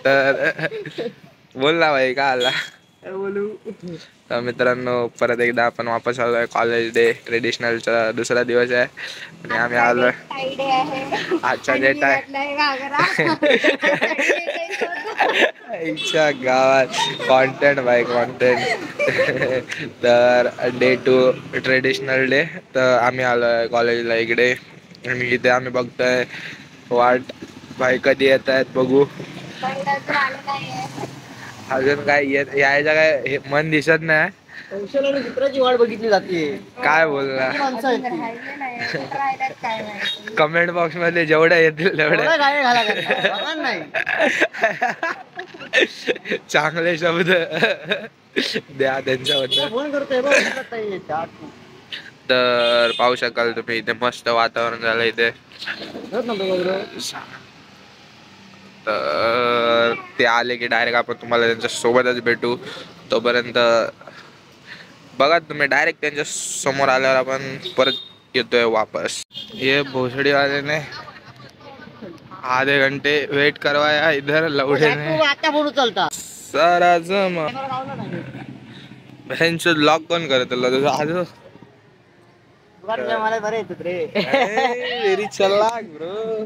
तर बोल ना भाई काय आला बोलू. तर मित्रांनो परत एकदा आपण वापस आलोय. कॉलेज डे ट्रेडिशनलचा दुसरा दिवस आहे आणि आम्ही आलोय. आजचा डेट आहे गावात कॉन्टेंट बाय कॉन्टेंट. तर डे 2 ट्रेडिशनल डे. तर आम्ही आलोय कॉलेजला इकडे आणि इथे आम्ही बघतोय वाट भाई कधी येत आहेत बघू. अजून काय यायचं काय मन दिसत नाही. मित्राची वाट बघितली जाते. काय बोलला कमेंट बॉक्स मध्ये जेवढ्या येतील तेवढ्या चांगले शब्द द्या त्यांच्याबद्दल. तर पाहू शकाल तुम्ही इथे मस्त वातावरण झालं इथे. तर ते आले की डायरेक्ट आपण तुम्हाला त्यांच्या सोबतच भेटू. तोपर्यंत बघा तुम्ही डायरेक्ट त्यांच्या समोर आल्यावर आपण परत येतोय वापस. ये भोसड़ी वाले ने आधे घंटे वेट करवाया इधर लवड़े ने. सर आजम लॉक कोण करत आज व्हेरी चलाक ब्रो.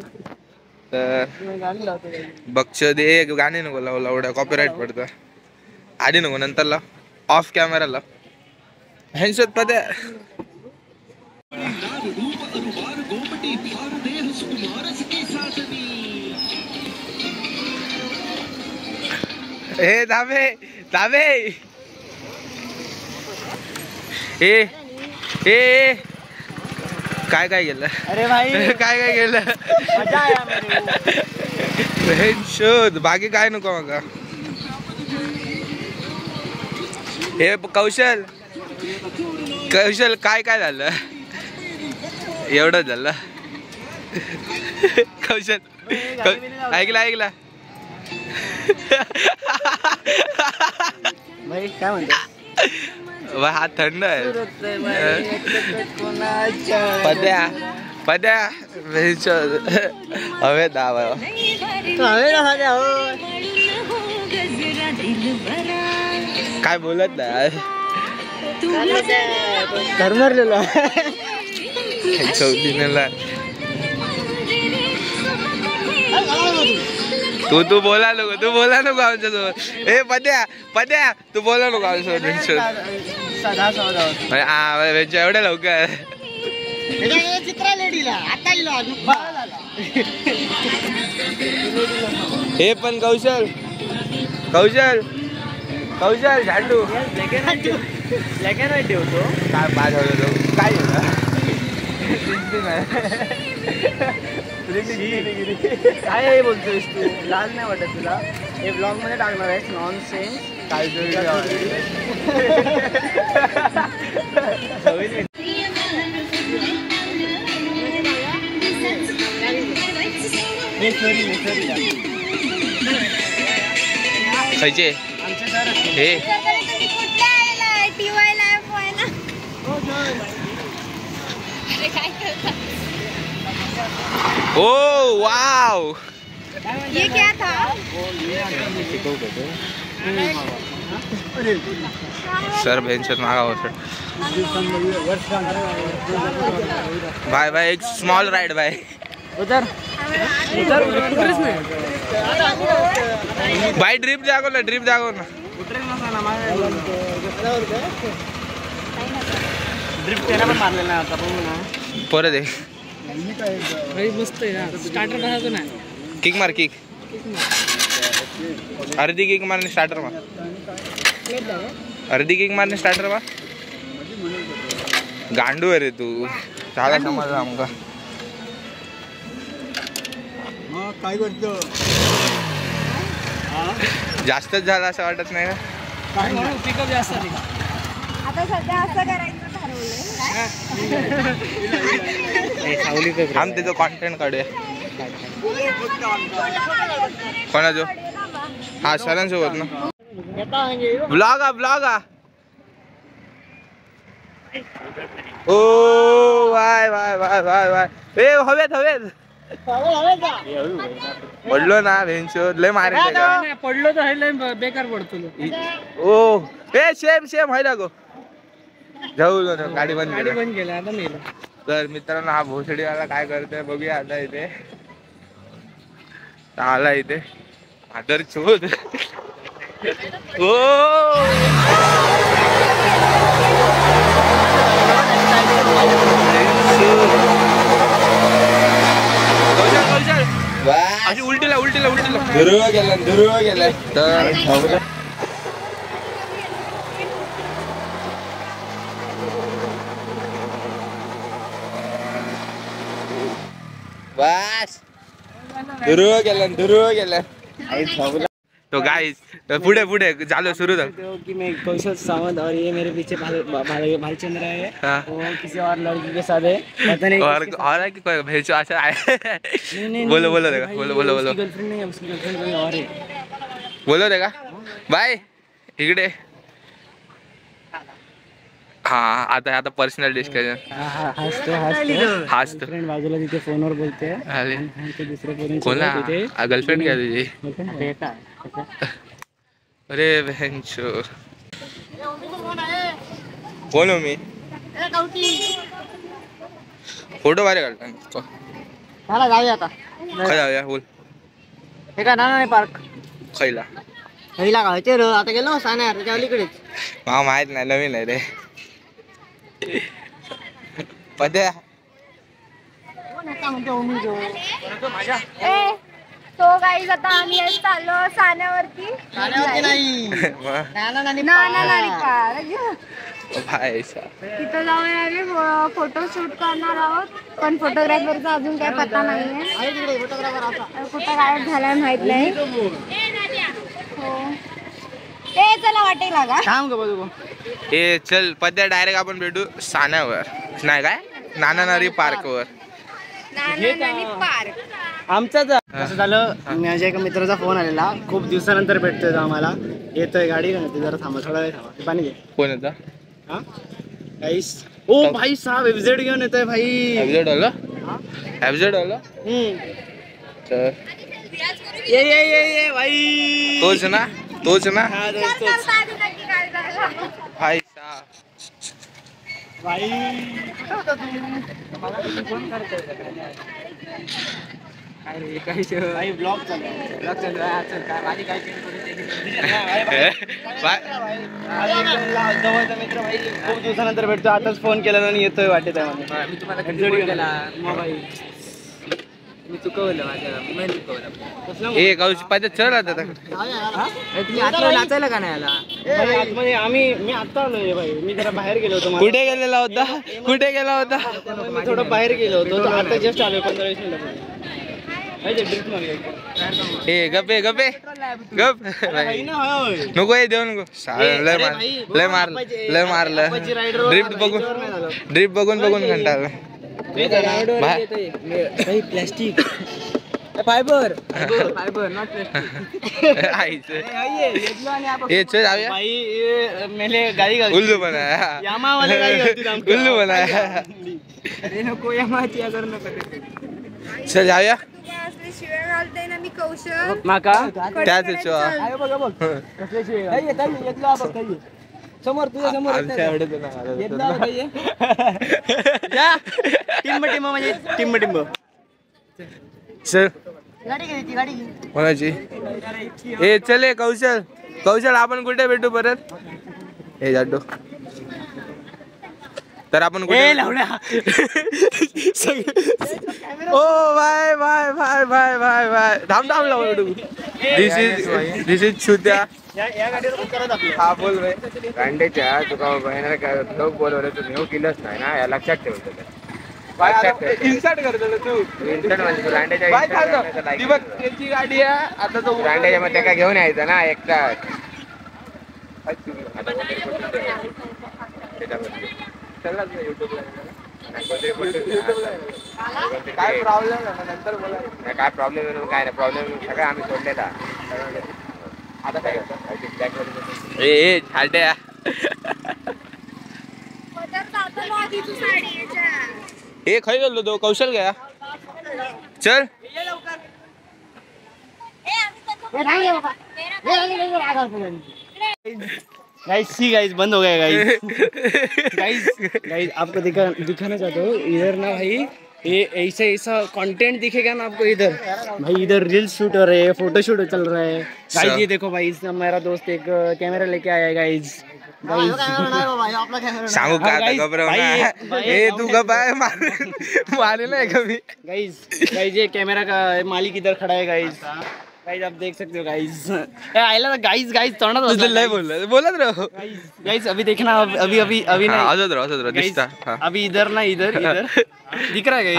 बक्ष दे गाणी नको लावू लावड्या कॉपीराइट पडतं. आधी नको नंतर लाव ऑफ कॅमेरा लाव. ह्यांच्यात पद्या हे धाबे धाबे हे हे काय काय केलं. अरे भाई काय काय केलं शोध बाकी काय नको मग. हे कौशल कौशल काय काय झालं एवढं झालं. कौशल ऐकला ऐकला काय म्हणतो हात थंड आहे. पद्या पद्या हवे दावा काय बोलत नाही. करमरलेला चौथीला तू बोला नको आमच्यासोबत. हे पद्या पद्या तू बोला नको आमच्यासोबत. एवढ्या लवकर हे पण कौशल कौशल कौशल झाडू ब्लॅक अँड व्हाईट ठेवतो. काय पाच होतो काय काय बोलतोयस तू. लाज नाही वाटत तुला. हे ब्लॉग मध्ये टाकणार आहेस नॉन सेन्स काय खायचे हे ओ वाव ये क्या था. सर बेंचर मागा बाय बाय एक स्मॉल राइड बाय उधर बाय ड्रिप जागो ना ड्रिफ्ट त्याला पण मारलेला आहे आता पण परत आहे. मस्त आहे ना. स्टार्टर करायचं नाही. किक मार किक अर्धी किक मारने स्टार्टर मार. अर्धी किक मारने स्टार्टर मार. गांडू आहे रे तू. झाला समजला आमका काय करतो. जास्तच झाला असं वाटत नाही ना. पिकअप जास्त आता सध्या असं करायचं ठरवलंय. आम त्याचं कॉन्टेंट काढूया. कोणाचो हा सरांसोबत ना ब्लॉग ओ वाय वाय वाय वाय वाय. ए हवेत पडलो ना भेंचो लय मारे पडलो तर लय बेकार पडतो. ओ ए सेम व्हायला गो जाऊ गाडी बंद केलं आता मेलं. तर मित्रांनो हा भोसडीवाला काय करतोय बघूया आता इथे आला इथे आदर शोध ओ अशी उलटीला दुर्वा गेला तर बस दुर्वा गेला तो गाइस पुढे चालो शुरू था कि मैं कौशल सावंत और ये मेरे पीछे भाईचंद्र है हाँ। वो किसी और लड़की के साथ है पता नहीं और है कि कोई भेजो अच्छा आए नहीं बोलो देखा बोलो गर्लफ्रेंड नहीं है, उसकी गर्लफ्रेंड कोई और है. बोलो देखा बाय इकडे हा आता पर्सनल डिस्कशन हसतो फ्रेंड बाजूला तिथे फोनवर बोलते दुसरे कोणा गर्लफ्रेंड क्या तुझी अरे बहनचो कोण हो मी फोटो बारे काढता मला जाऊया आता. काय जाऊया बोल हे का नाना पार्क खैला पहिला गावचे रो आता गेलो साना त्याच्या अलीकडेच मला माहित नाही नवीन आहे रे पद्या तो गाईज आता आम्ही चाललो साण्यावरती नाही भाई तिथं जाऊन आम्ही फोटो शूट करणार आहोत पण फोटोग्राफरचा अजून काही पत्ता नाहीये कुठं गायब झालाय माहित नाही. हो ए चला वाटेल का थांब ग बघू ए चल पद्या डायरेक्ट आपण भेटू साण्यावर नाही काय नानानारी पार्क वर पार्क. आमचाच असं झालं. माझ्या एका मित्राचा फोन आलेला खूप दिवसानंतर भेटतोय तो आम्हाला येतोय गाडी घेऊन येते जरा थांबा थोडा वेळ थांबा पाणी घे. कोण होता हा गाईस ओ भाई साहब एफजेड घेऊन येतोय भाई एफजेड आलं तर ये भाई तोच ना हा, भाई साहब भाई भाई ब्लॉग चालू आहे जवळचा मित्र भाई खूप दिवसानंतर भेटतो आताच फोन केला आणि येतोय वाटेत आहे मी तुम्हाला मोबाईल मी चुकवलं माझ्या ए गावची पाहिजे चढ आता तुम्ही आता नाचायला का नाही आला आम्ही मी आता आलोय भाई मी जरा बाहेर गेलो होतो कुठे गेला होता मी थोडं बाहेर गेलो होतो आता जस्ट आलोय 15-20 मिनिटात ए गप्पे गप नको ये देऊ नको लय मारलं ड्रिफ्ट बघून कंटाळलं प्लास्टिक फायबर नॉट प्लास्टिक ये चल जाऊया भाई मेले गाडी उल्लू बनाया यामा वाले गाडी उल्लू बनाया अरे नको यामाची अगर नको चल जाऊया शिवाय घालते ना मी कौशल माका त्याच बघ कसले शिवाय समोर तुझ्या समोर टिंब म्हणजे टिंब चल कोणाची ए चले कौशल आपण कुठे भेटू परत हे जाडो तर आपण कुठे ओ बाय थांब लावू दिस इज छुत्या हा बोल भाई रांडेच्या तुका बहिणाला काय लोक बोलवलं तू नेऊ केलंच नाही ना या लक्षात ठेवतो इन्सर्ट करतो तू इंटरनेट म्हणजे तू रांडेच्या त्याची गाडी आहे आता तो रांडेच्या मध्ये काय घेऊन यायचं ना एकटाच काय प्रॉब्लेम नंतर बोला काय प्रॉब्लेम काय नाही प्रॉब्लेम सगळं आम्ही सोडलेला आता काय ए छाट्या ए खाई गेलो तो कौशल गया चल गाइस सी गाइस बंद हो गया गाइस गाइस गाइस आपको दिखाना चाहता हूँ इधर ना भाई ये ऐसा कंटेंट दिखेगा ना आपको इधर भाई इधर रील शूट हो रहे हैं फोटो शूट चल रहा है गाइस ये देखो भाई मेरा दोस्त एक कैमरा लेके आया है गाइस सांगू का आता घबराव ना ए तू गबाय मारे ना कभी गाइस ये कैमरा का मालिक इधर खड़ा है गाइस गाइस आप देख सकते हो गाइस आयला ना गाइस तोंडात तुझं लय बोलत रहो गाइस अभी देखना अभी ना असत रहो दिसता अभी इधर ना इधर दिख रहा है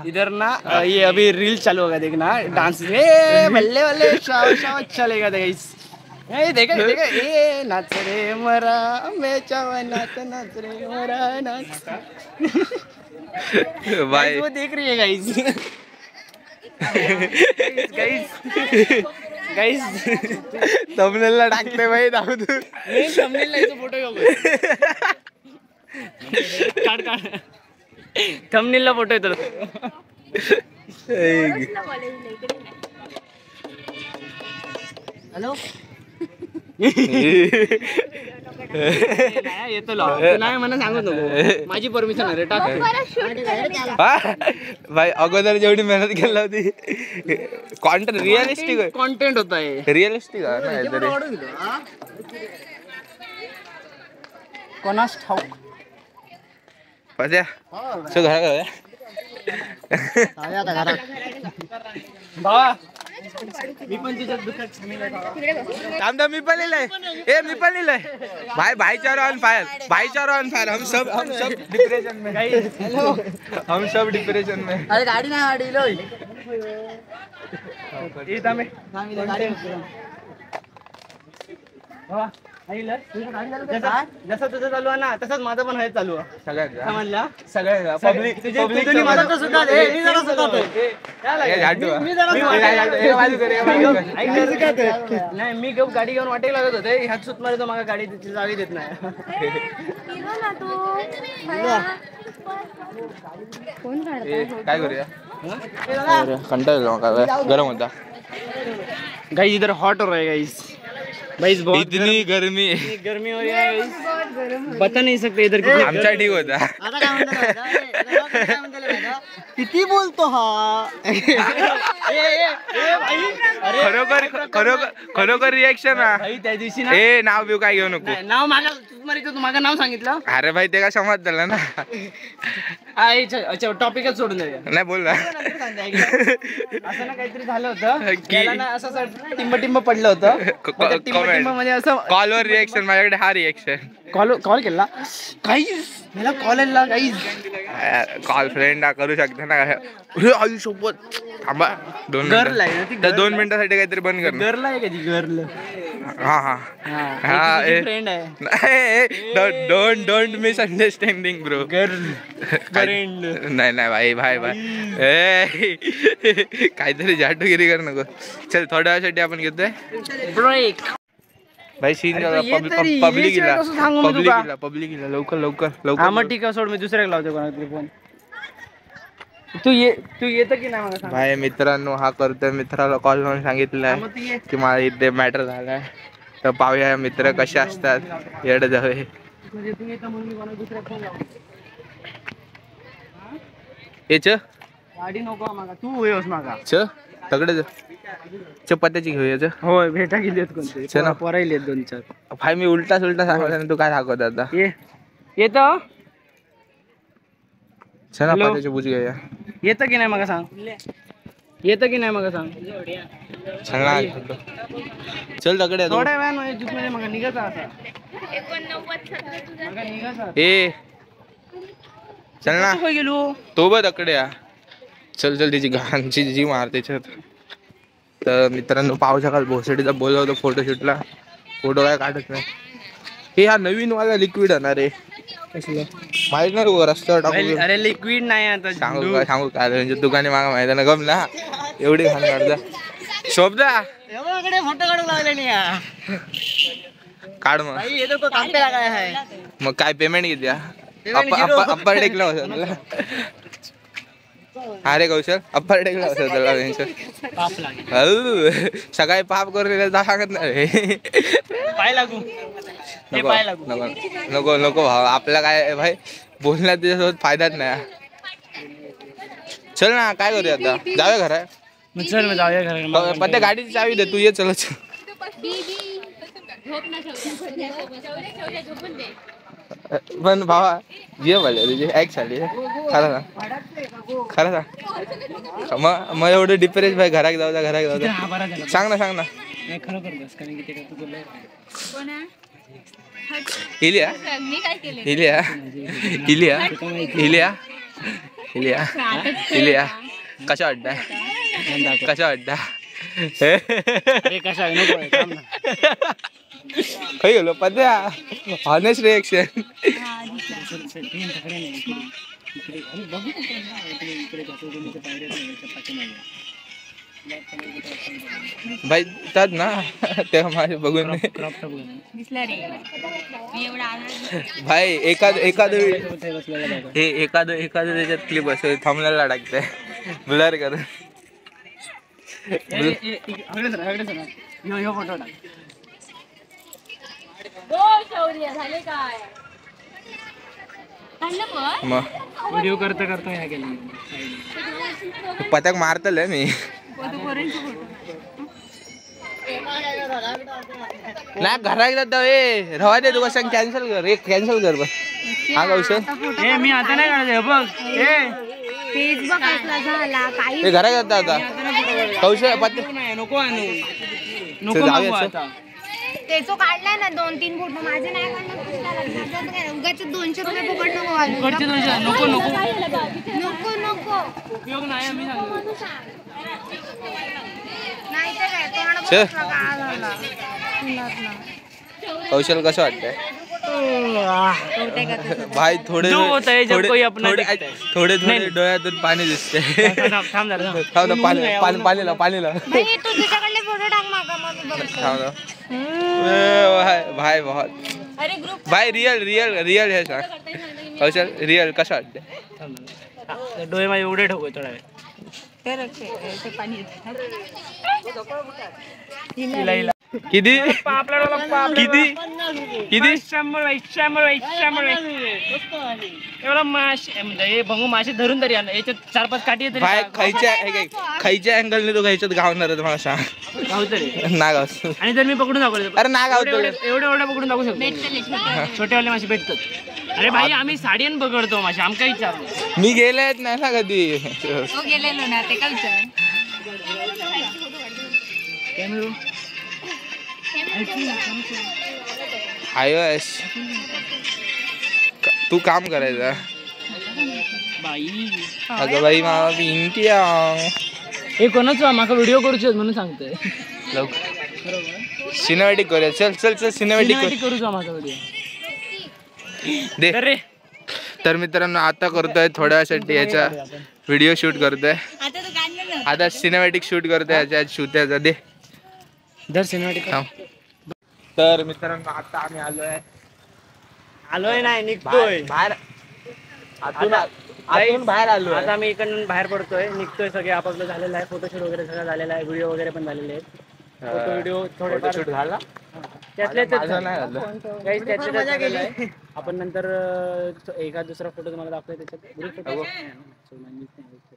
इधर ना ये अभी रील चालू होगा देखना डांस बल्ले बल्ले शाव चलेगा गाइस ए देखा ए नाच रे मरा मैं चावा नाच रे मरा नाच भाई वो देख रही है गाइस गाइस थंबनेलला टाकते भाई दाऊ तू मी थंबनेलला इथं फोटो घेऊ काढ थंबनेलला फोटो येतो हॅलो येतो नाही मला सांगू नको माझी परमिशन आहे रे टाक भाई अगोदर जेवढी मेहनत केली होती कॉन्टेंट रिअलिस्टिक कंटेंट होता है रिअलिस्टिक आहे ना तरी कोणास ठाऊक पद्या सो घरा भावा मी पण तुझ्या दुःखात सामील आहे थांब मी पण लिहिलंय भाई भाईचारा ऑन फायर हम सब डिप्रेशन में हम सब डिप्रेशन में अरे गाडी नाही गाडी लोय जसं तुझं चालू आहे ना तसंच माझं पण हे चालू आहे सगळ्यांना पब्लिक नाही मी गाडी घेऊन वाटेला लागत होते ह्यात सुत मारतो मला गाडी जावी देत नाही काय करूया कंटाळलो गरम होता गाइस इधर हॉट हो रहा है गाइस गाइस बहुत इतनी गर्मी गर्मी हो रही है गाइस बता नहीं सकते इधर किती आमचा ठीक होता आता काय म्हणतो किती बोलतो हा खरोखर रिएक्शन भाई त्या दिवशी ना ए नाव बिव काय घेऊ नको नाव मागा नाव सांगितलं अरे भाई ते का समज झालं ना अच्छा टॉपिकच सोडून द्या नाही बोल ना असं ना काहीतरी झालं होतं त्याला ना असं टिंब पडलं होतं टिंब म्हणजे असं कॉलवर रिएक्शन माझ्याकडे हा रिएक्शन कॉल केला काहीच मला कॉल आला काहीच कॉल फ्रेंड करू शकते ना आई सोबत थांबा 2 गर्ल आहे ना ती त्या 2 मिनिटासाठी काहीतरी बंद कर गर्ल आहे का ती गर्ल हा फ्रेंड आहे don't miss understanding bro girl friend नाही भाई ए काहीतरी जाटूगिरी कर नको चल थोड्या वेळासाठी आपण घेतोय ब्रेक भाई सीन पब्लिक लवकर हा मग ठीक आहे सोड मी दुसऱ्याला लावतो कोणाला फोन तू येतं की नाही मला सांग भाई मित्रांनो हा करतोय मित्राला कॉल करून सांगितलंय की मला इथे मॅटर झालाय तर पाहूया मित्र कसे असतात येड जावे गाडी नको मागा तू येऊस मागा तगडे चपात्याची घेऊया होय भेटा गेली कोणते पोरायले 2-4 भाई मी उलटा सांगला तू काय दाखवत आता येत चला पात्याची बुज घेऊया येतं की नाही मग सांग चल तगडे थोड्या वेळानं मग निघायचा ए चल ना गेलो तो बघ तकडे चल तिची घाणची जी मार त्याच्यात तर मित्रांनो पाहू शकाल भोसडीचा बोलवतो फोटोशूटला फोटो काय काढत नाही हे हा नवीन वाला लिक्विड आहे ना रे माहित नाही रस्त्यावर टाकू अरे लिक्विड नाही आता सांगू काय म्हणजे दुकाने मागा माहिती ना गम ना एवढी घाण काढता शोभदा फोटो काढू लागले काढ मग काय पेमेंट किती अप्पर टेकला होता अरे कौशल अप्पर टेकला होता त्याला टेन्शन. पाप लागेल. सकाळी पाप करून सांगत नाही. पाय लागू. हे नको पाय लागू. नको नको नको भाऊ आपला काय भाई बोलण्यात त्याच्यासोबत फायदाच नाही. चल ना काय करूया आता जाऊया घरा. चल मग जाऊया घराकडे. पण त्या गाडीची चावी दे तू ये चल. पण भावा ये बोल तुझी ऐक झाली खरं खरं सांग मग एवढं डिप्रेस भाई घरात जाऊ घरात जाऊ सांग ना नाही खरोखर बस कारण की ते तू बोललाय. इलिया इलिया इलिया इलिया इलिया इलिया कशा वाटतं कशा वाटतं अरे कशा नको थांब ना. काही गेलो पद्या हॉनेस्ट रिएक्शन. भाई त्यात ना तेव्हा माझे बघून भाई एखादं हे एखादं त्याच्यात क्लिप असेल थांबल्याला टाकते ब्लर कर. फोटो टाक. मग व्हिडिओ करता करता ह्या केलं पतंग मारतल मी. नाही घरात जाता ए रवा दे तू कसं कॅन्सल कर एक कॅन्सल कर बस. हा कौशल ए मी आता नाही काढत बघ. तेच बघ कसला झाला काही हे घरात जाता आता कौशल पतंग नको आणू चल, नको जाऊया, मागू चल. आता. त्याचो काढलाय ना 2-3 फोटो माझे नाही काढणार. उगाच 200 रुपये फुकट नको घालू. फुकटचे 200 नको नको नको नको उपयोग नाही आम्ही सांगतो. नाही तर काय तोंड चल. बघ काय झाला पुण्यातनं. कौशल कसं वाटतंय कळतंय का तसं? भाई थोडे जो होता है जब कोई अपना थोडे दिखता है. थोडे थोडे डोळ्यातून पाणी दिसते. थांब जरा, थांब. थांब ना पाणी लाव भाई तू तुझ्याकडले फोटो टाक मागा मग मी बघतो. थांब ना भाई बहुत अरे ग्रुप भाई रिअल हे सांग कौशल रिअल कसं वाटतंय. थांब जरा. डोळे माझे एवढे ठोकू थोडा वेळ. हिला हिला. किती आपल्याला किती किती 100 एवढा मासे म्हणजे हे बघू मासे धरून तरी आणलं याच्यात 4-5 काठी येते भाई खायच्या अँगलने तो घ्यायच्यात गावणार आहे मला सांग. गावतरी ना गाव आणि जर मी पकडून दाखवलं अरे ना गावतो एवढे पकडून दाखवू शकतो. छोटेवाले मासे भेटतात. अरे भाई आम्ही साडीन पकडतो मासे आमका विचारतो. मी गेले नाही ना कधी. हो गेलेलो ना ते का विचार. iOS तू काम करायचं. बाई अगं बाई मला भिंट्या हे कोणाचं माका व्हिडिओ करूच म्हणून सांगतोय. सिनेमॅटिक करूया. चल चल चल सिनेमॅटिक करूच माझा व्हिडिओ दे. अरे तर मित्रांनो आता करतोय थोड्या वेळासाठी याचा व्हिडिओ शूट करतोय. आता तू काढलं ना. आता सिनेमॅटिक शूट करतोय याच्या शूट्याचा दे. दर सिनेमॅटिक तर मित्रांनो आता आम्ही आलोय नाही निघतोय बाहेर आतून बाहेर आलो. आता आम्ही इकडून बाहेर पडतोय निघतोय. सगळे आपापलं झालेलं आहे. फोटोशूट वगैरे सगळं झालेलं आहे. व्हिडिओ वगैरे पण झालेले आहेत. फोटो व्हिडिओ थोडे शूट झाला त्यातले माझं नाही झालं. काही त्यातले झालेलं आहे. आपण नंतर एखाद दुसरा फोटो तुम्हाला दाखवतोय त्याच्यात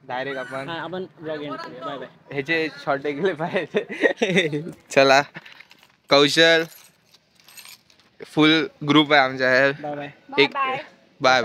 डायरेक्ट आपण आपण ब्लॉग एंड करूया. Bye bye. ह्याचे शॉर्ट गेले पाहिजे. चला कौशल फुल ग्रुप आहे आमचा. Bye bye. एक बाय बाय.